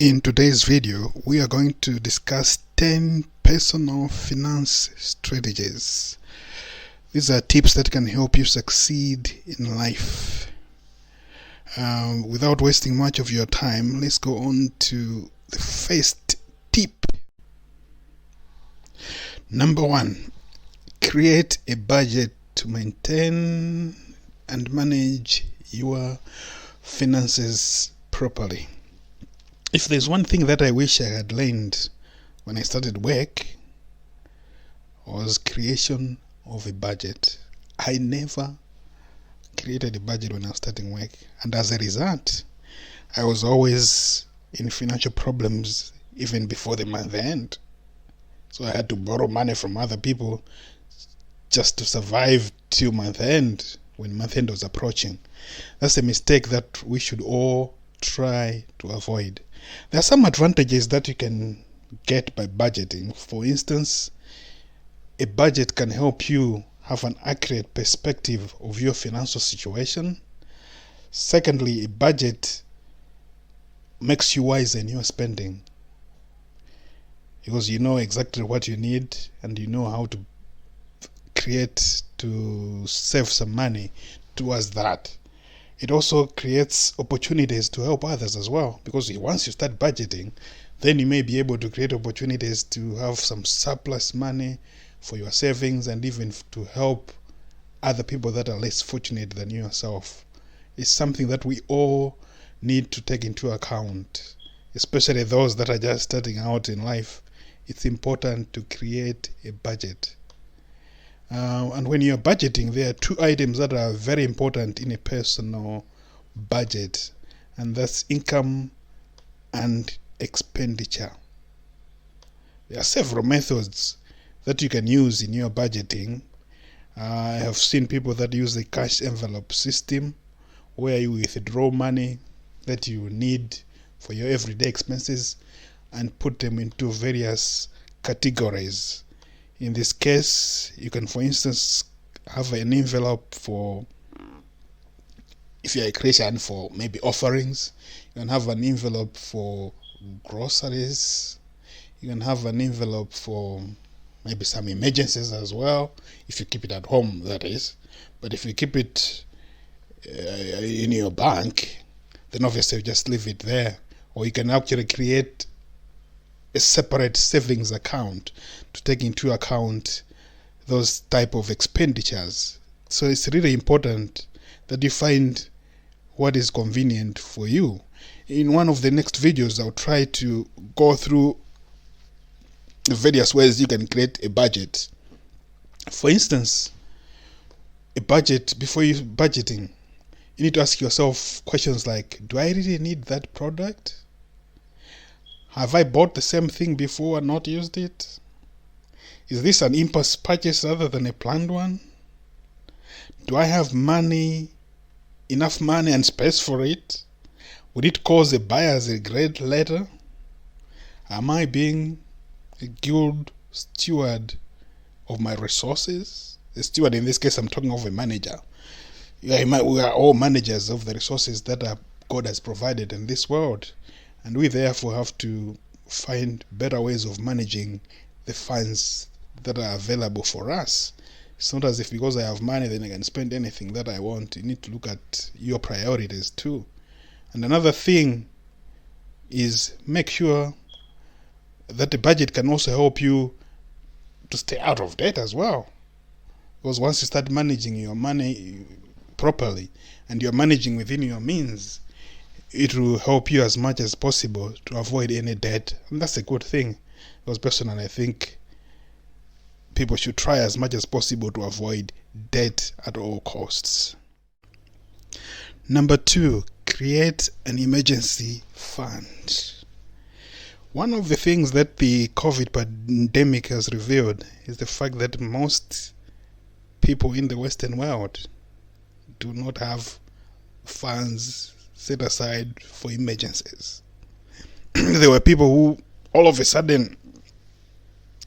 In today's video, we are going to discuss 10 personal finance strategies. These are tips that can help you succeed in life. Without wasting much of your time, let's go on to the first tip. Number 1, create a budget to maintain and manage your finances properly. If there's one thing that I wish I had learned when I started work, was creation of a budget. I never created a budget when I was starting work, and as a result, I was always in financial problems even before the month end. So I had to borrow money from other people just to survive till month end, when month end was approaching. That's a mistake that we should all try to avoid. There are some advantages that you can get by budgeting. For instance, a budget can help you have an accurate perspective of your financial situation. Secondly, a budget makes you wise in your spending, because you know exactly what you need and you know how to create to save some money towards that. It also creates opportunities to help others as well, because once you start budgeting, then you may be able to create opportunities to have some surplus money for your savings and even to help other people that are less fortunate than yourself. It's something that we all need to take into account, especially those that are just starting out in life. It's important to create a budget. And when you're budgeting, there are two items that are very important in a personal budget, and that's income and expenditure. There are several methods that you can use in your budgeting. I have seen people that use the cash envelope system, where you withdraw money that you need for your everyday expenses and put them into various categories. In this case, you can, for instance, have an envelope for, if you're a Christian, for maybe offerings. You can have an envelope for groceries. You can have an envelope for maybe some emergencies as well, if you keep it at home, that is. But if you keep it in your bank, then obviously you just leave it there. Or you can actually create a separate savings account to take into account those type of expenditures. So it's really important that you find what is convenient for you. In one of the next videos, I'll try to go through the various ways you can create a budget. For instance, a budget, before you budgeting, you need to ask yourself questions like, do I really need that product? Have I bought the same thing before and not used it? Is this an impulse purchase rather than a planned one? Do I have enough money and space for it? Would it cause a buyer's regret later? Am I being a good steward of my resources? A steward, in this case, I'm talking of a manager. We are all managers of the resources that God has provided in this world. And we therefore have to find better ways of managing the funds that are available for us. It's not as if because I have money then I can spend anything that I want. You need to look at your priorities too. And another thing is make sure that the budget can also help you to stay out of debt as well. Because once you start managing your money properly and you're managing within your means, it will help you as much as possible to avoid any debt. And that's a good thing, because personally I think people should try as much as possible to avoid debt at all costs. Number 2, create an emergency fund. One of the things that the COVID pandemic has revealed is the fact that most people in the Western world do not have funds set aside for emergencies. There were people who all of a sudden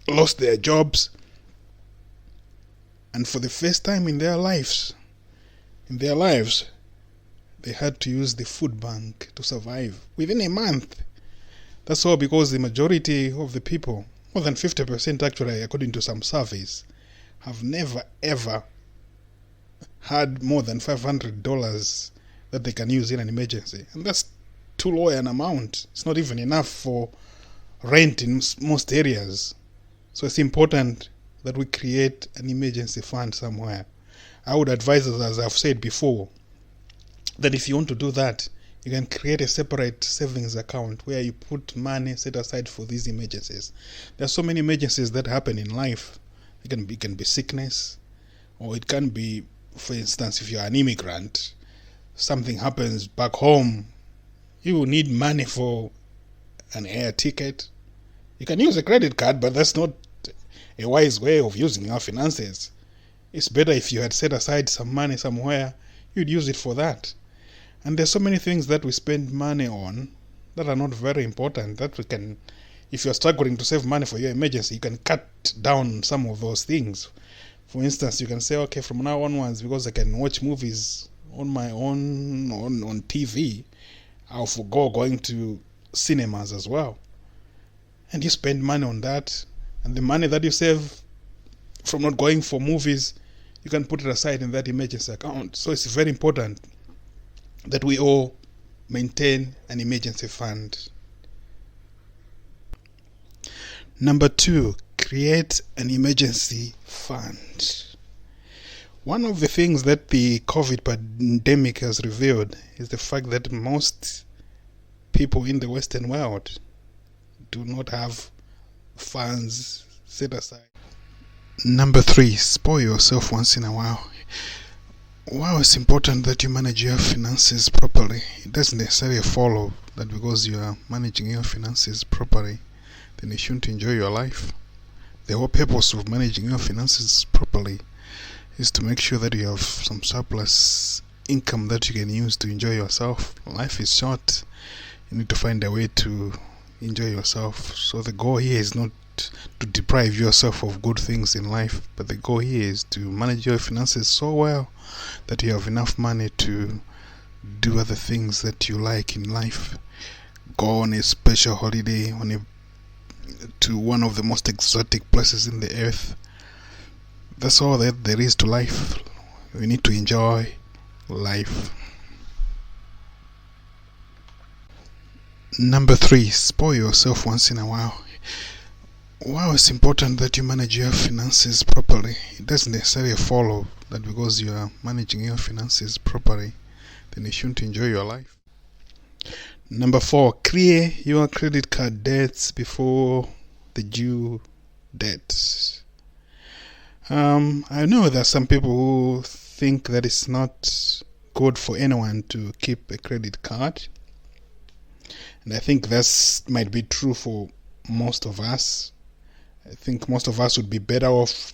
lost their jobs, and for the first time in their lives, they had to use the food bank to survive. Within a month, That's all because the majority of the people, more than 50% actually, according to some surveys, have never ever had more than $500 that they can use in an emergency. And that's too low an amount. It's not even enough for rent in most areas. So it's important that we create an emergency fund somewhere. I would advise us, as I've said before, that if you want to do that, you can create a separate savings account where you put money set aside for these emergencies. There are so many emergencies that happen in life. It can be sickness, or it can be, for instance, if you're an immigrant, something happens back home, you need money for an air ticket. You can use a credit card, but that's not a wise way of using your finances. It's better if you had set aside some money somewhere, you'd use it for that. And there's so many things that we spend money on that are not very important, that we can, if you're struggling to save money for your emergency, you can cut down some of those things. For instance, you can say, okay, from now onwards, because I can watch movies on my own on TV, I'll forgo going to cinemas as well. And you spend money on that, and the money that you save from not going for movies, you can put it aside in that emergency account. So it's very important that we all maintain an emergency fund. Number 2, create an emergency fund. One of the things that the COVID pandemic has revealed is the fact that most people in the Western world do not have funds set aside. Number 3, spoil yourself once in a while. While it's important that you manage your finances properly, it doesn't necessarily follow that because you are managing your finances properly, then you shouldn't enjoy your life. The whole purpose of managing your finances properly is to make sure that you have some surplus income that you can use to enjoy yourself. Life is short. You need to find a way to enjoy yourself. So the goal here is not to deprive yourself of good things in life, but the goal here is to manage your finances so well that you have enough money to do other things that you like in life. Go on a special holiday to one of the most exotic places in the earth. That's all that there is to life. We need to enjoy life. Number 3, spoil yourself once in a while. While it's important that you manage your finances properly, it doesn't necessarily follow that because you are managing your finances properly, then you shouldn't enjoy your life. Number 4, clear your credit card debts before the due date. I know there are some people who think that it's not good for anyone to keep a credit card. And I think that might be true for most of us. I think most of us would be better off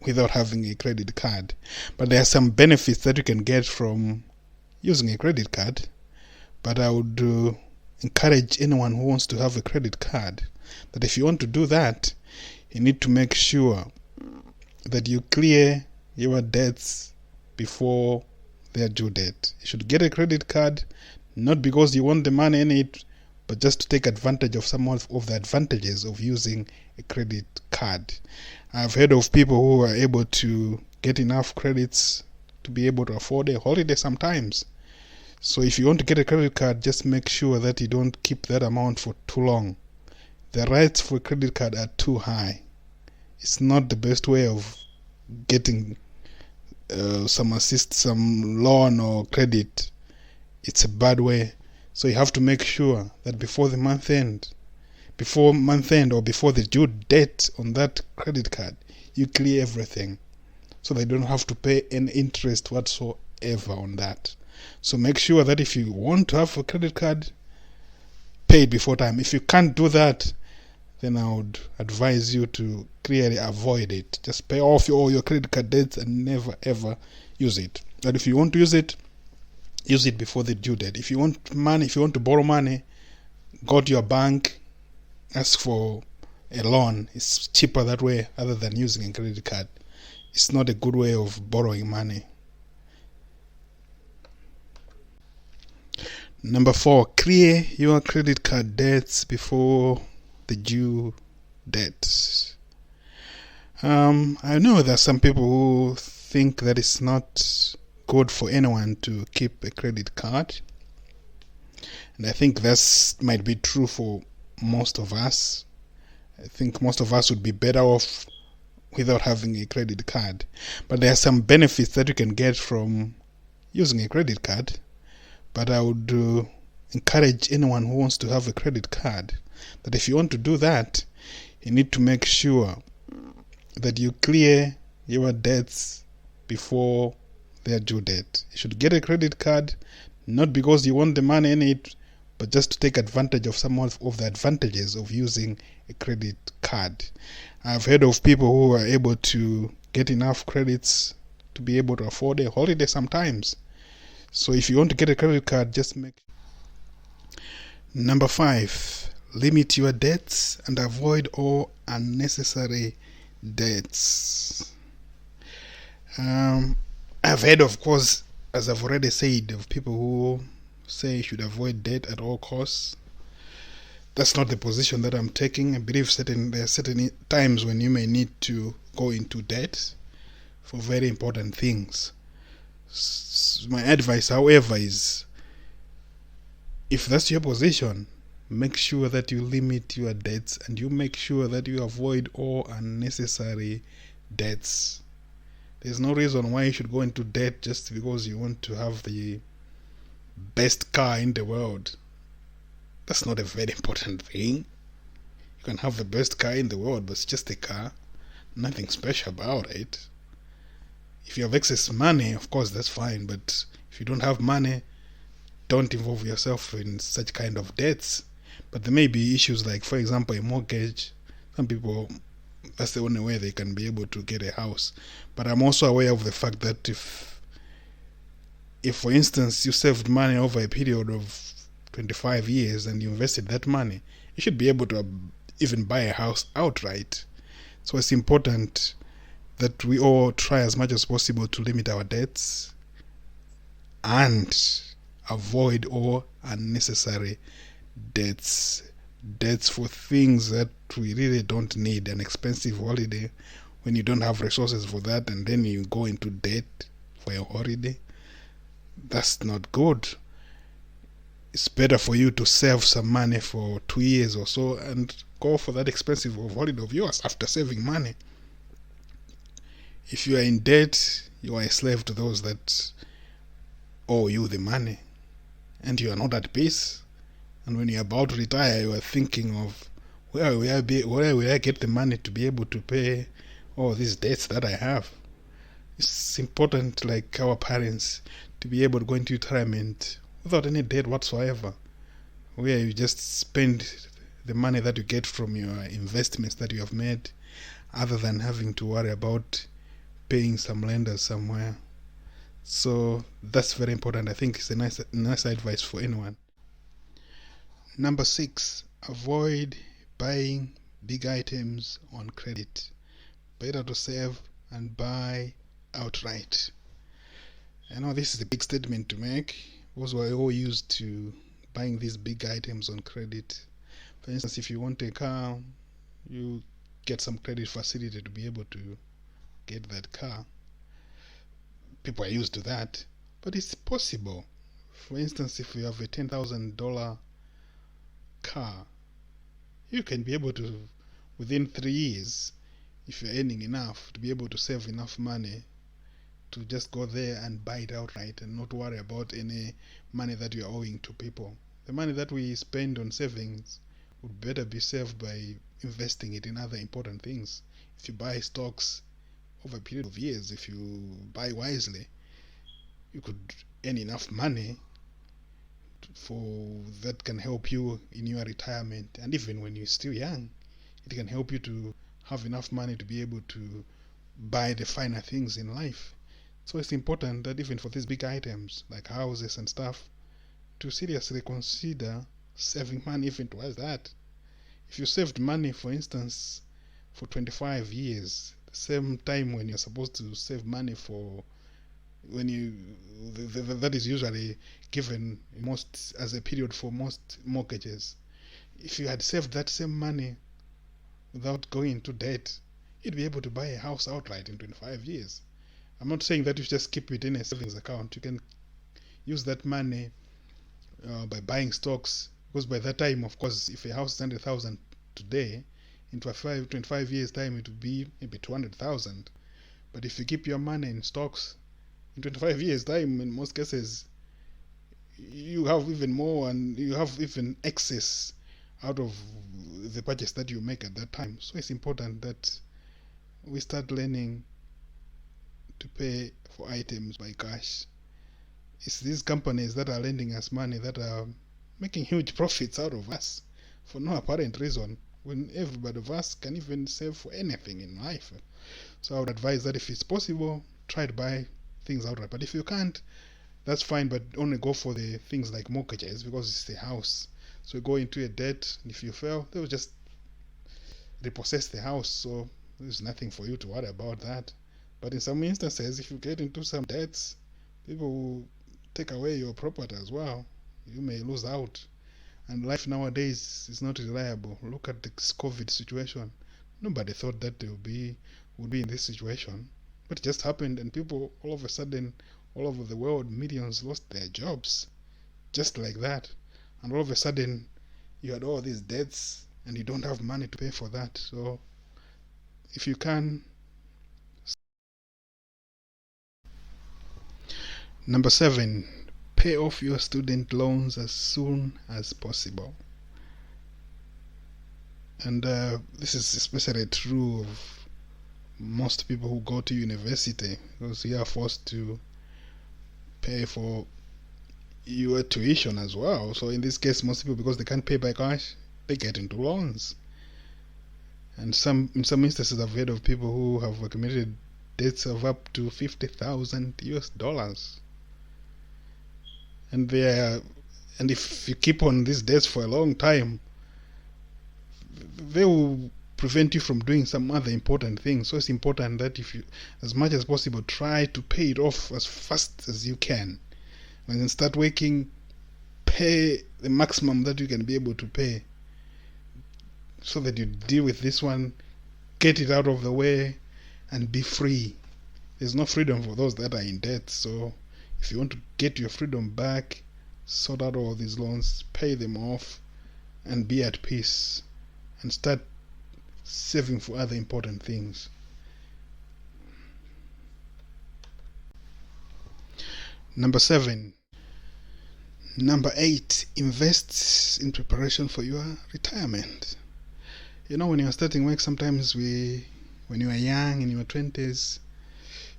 without having a credit card. But there are some benefits that you can get from using a credit card. But I would encourage anyone who wants to have a credit card that if you want to do that, you need to make sure that you clear your debts before their due date. You should get a credit card not because you want the money in it, but just to take advantage of some of the advantages of using a credit card. I've heard of people who are able to get enough credits to be able to afford a holiday sometimes. So if you want to get a credit card, just make sure that you don't keep that amount for too long. The rates for a credit card are too high. It's not the best way of getting some loan or credit. It's a bad way. So you have to make sure that before month end or before the due date on that credit card, you clear everything so they don't have to pay any interest whatsoever on that. So make sure that if you want to have a credit card, pay it before time. If you can't do that, then I would advise you to clearly avoid it. Just pay off all your credit card debts and never ever use it. But if you want to use it before the due date. If you want to borrow money, go to your bank, ask for a loan. It's cheaper that way other than using a credit card. It's not a good way of borrowing money. Number 4, clear your credit card debts before the due date. I know there are some people who think that it's not good for anyone to keep a credit card, and I think that might be true for most of us. I think most of us would be better off without having a credit card, but there are some benefits that you can get from using a credit card. But I would encourage anyone who wants to have a credit card that if you want to do that, you need to make sure that you clear your debts before their due date. You should get a credit card not because you want the money in it, but just to take advantage of some of the advantages of using a credit card. I've heard of people who are able to get enough credits to be able to afford a holiday sometimes. So if you want to get a credit card, just make. Number 5, limit your debts and avoid all unnecessary debts. I've heard, of course, as I've already said, of people who say you should avoid debt at all costs. That's not the position that I'm taking. I believe there are certain times when you may need to go into debt for very important things. My advice, however, is if that's your position, make sure that you limit your debts and you make sure that you avoid all unnecessary debts. There's no reason why you should go into debt just because you want to have the best car in the world. That's not a very important thing. You can have the best car in the world, but it's just a car. Nothing special about it. If you have excess money, of course, that's fine. But if you don't have money, don't involve yourself in such kind of debts. But there may be issues like, for example, a mortgage. Some people, that's the only way they can be able to get a house. But I'm also aware of the fact that if for instance, you saved money over a period of 25 years and you invested that money, you should be able to even buy a house outright. So it's important that we all try as much as possible to limit our debts and avoid all unnecessary debts. Debts for things that we really don't need. An expensive holiday, when you don't have resources for that and then you go into debt for a holiday, that's not good. It's better for you to save some money for 2 years or so and go for that expensive holiday of yours after saving money. If you are in debt, you are a slave to those that owe you the money, and you are not at peace. And when you're about to retire, you are thinking of where will I get the money to be able to pay all these debts that I have. It's important, like our parents, to be able to go into retirement without any debt whatsoever, where you just spend the money that you get from your investments that you have made, other than having to worry about paying some lenders somewhere. So that's very important. I think it's a nice advice for anyone. Number 6, avoid buying big items on credit. Better to save and buy outright. I know this is a big statement to make because we're all used to buying these big items on credit. For instance, if you want a car, you get some credit facility to be able to get that car. People are used to that, but it's possible. For instance, if you have a $10,000 car, you can be able to, within 3 years, if you're earning enough, to be able to save enough money to just go there and buy it outright and not worry about any money that you're owing to people. The money that we spend on savings would better be saved by investing it in other important things. If you buy stocks over a period of years, if you buy wisely, you could earn enough money that can help you in your retirement, and even when you're still young, it can help you to have enough money to be able to buy the finer things in life. So it's important that even for these big items like houses and stuff, to seriously consider saving money even towards that. If you saved money, for instance, for 25 years, the same time when you're supposed to save money for when you that is usually given most as a period for most mortgages. If you had saved that same money without going into debt, you'd be able to buy a house outright in 25 years. I'm not saying that you just keep it in a savings account. You can use that money by buying stocks, because by that time, of course, if a house is 100,000 today, in 25 years time it will be maybe 200,000. But if you keep your money in stocks, in 25 years time, in most cases, you have even more, and you have even excess out of the purchase that you make at that time. So it's important that we start learning to pay for items by cash. It's these companies that are lending us money that are making huge profits out of us for no apparent reason, when everybody of us can even save for anything in life. So I would advise that if it's possible, try to buy things outright. But if you can't, that's fine, but only go for the things like mortgages, because it's the house. So you go into a debt, and if you fail, they will just repossess the house. So there's nothing for you to worry about that. But in some instances, if you get into some debts, people will take away your property as well. You may lose out. And life nowadays is not reliable. Look at the COVID situation. Nobody thought that they would be in this situation. But it just happened, and people all of a sudden, all over the world, millions lost their jobs. Just like that. And all of a sudden, you had all these debts, and you don't have money to pay for that. So, if you can. Number 7, pay off your student loans as soon as possible. And this is especially true of most people who go to university, because you are forced to pay for your tuition as well. So in this case, most people, because they can't pay by cash, they get into loans. And in some instances, I've heard of people who have accumulated debts of up to $50,000. And if you keep on these debts for a long time, they will prevent you from doing some other important things. So it's important that if you, as much as possible, try to pay it off as fast as you can. When you start working, pay the maximum that you can be able to pay, so that you deal with this one, get it out of the way, and be free. There's no freedom for those that are in debt. So if you want to get your freedom back, sort out all these loans, pay them off, and be at peace, and start saving for other important things. Number 7. Number 8, invest in preparation for your retirement. You know, when you're starting work, sometimes when you are young, in your 20s,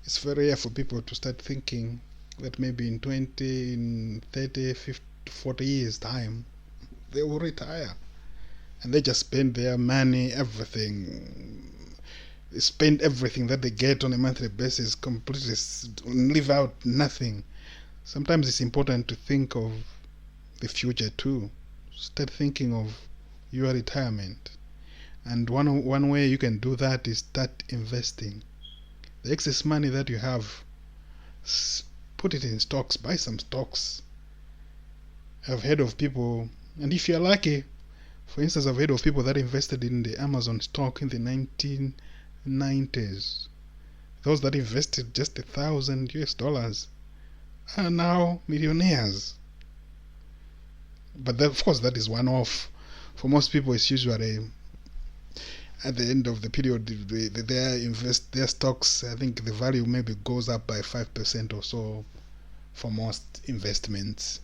it's very rare for people to start thinking that maybe in 20, in 30, 50, 40 years time, they will retire. And they just spend their money, everything. They spend everything that they get on a monthly basis, completely leave out nothing. Sometimes it's important to think of the future too. Start thinking of your retirement. And one way you can do that is start investing. The excess money that you have, put it in stocks, buy some stocks. I've heard of people, and if you're lucky, for instance, I've heard of people that invested in the Amazon stock in the 1990s. Those that invested just $1,000 are now millionaires. But of course, that is one off. For most people, it's usually at the end of the period, their stocks, I think the value maybe goes up by 5% or so for most investments.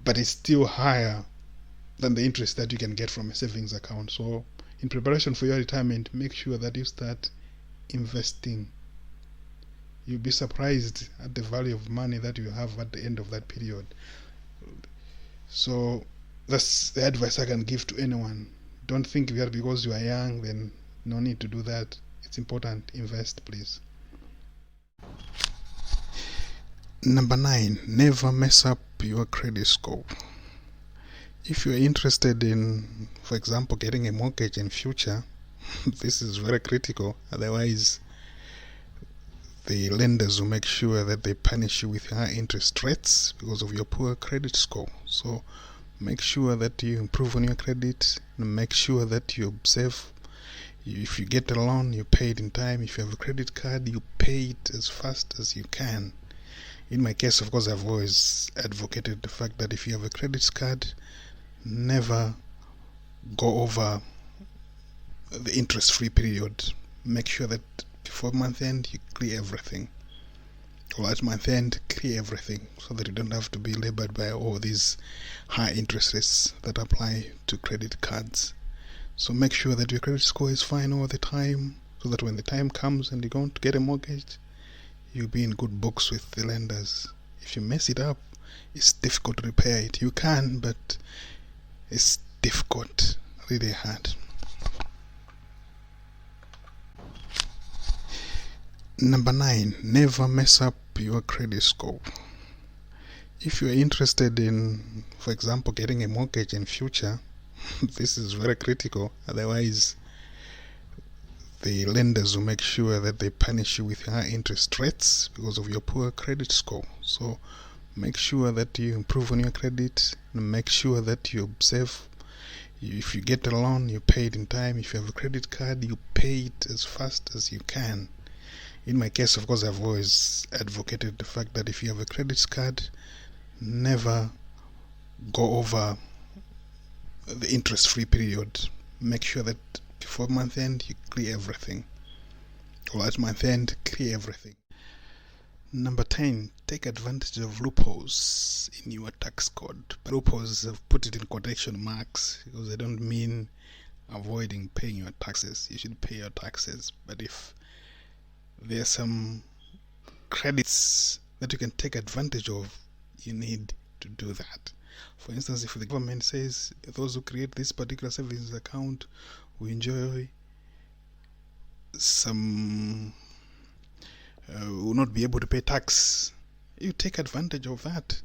But it's still higher than the interest that you can get from a savings account. So in preparation for your retirement, make sure that you start investing. You'll be surprised at the value of money that you have at the end of that period. So that's the advice I can give to anyone. Don't think that because you are young, then no need to do that. It's important. Invest, please. Number 9, never mess up your credit score. If you're interested in, for example, getting a mortgage in future, this is very critical. Otherwise, the lenders will make sure that they punish you with high interest rates because of your poor credit score. So make sure that you improve on your credit, and make sure that you observe. If you get a loan, you pay it in time. If you have a credit card, you pay it as fast as you can. In my case, of course, I've always advocated the fact that if you have a credit card, never go over the interest-free period. Make sure that before month end you clear everything, or at month end clear everything, so that you don't have to be labored by all these high interest rates that apply to credit cards. So make sure that your credit score is fine all the time, so that when the time comes and you're going to get a mortgage, you'll be in good books with the lenders. If you mess it up, it's difficult to repair it. You can, but it's difficult, really hard. Number 9, never mess up your credit score. If you're interested in, for example, getting a mortgage in future, this is very critical. Otherwise, the lenders will make sure that they punish you with high interest rates because of your poor credit score. So make sure that you improve on your credit, and make sure that you observe. If you get a loan, you pay it in time. If you have a credit card, you pay it as fast as you can. In my case, of course, I've always advocated the fact that if you have a credit card, never go over the interest-free period. Make sure that before month end you clear everything, or at month end clear everything. Number 10, take advantage of loopholes in your tax code. But loopholes, I've put it in quotation marks because they don't mean avoiding paying your taxes. You should pay your taxes, but if there are some credits that you can take advantage of, you need to do that. For instance, if the government says those who create this particular savings account will enjoy some will not be able to pay tax, you take advantage of that.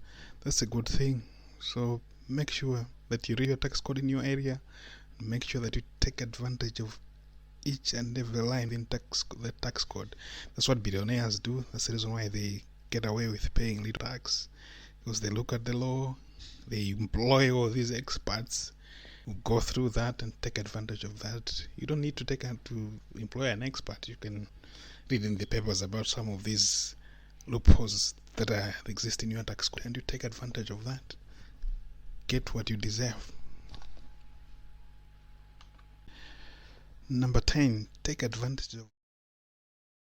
That's a good thing. So make sure that you read your tax code in your area. Make sure that you take advantage of each and every line in the tax code. That's what billionaires do. That's the reason why they get away with paying little tax, because they look at the law, they employ all these experts who go through that and take advantage of that. You don't need to employ an expert. You can read in the papers about some of these loopholes that exist in your tax code, and you take advantage of that. Get what you deserve. Number 10, take advantage of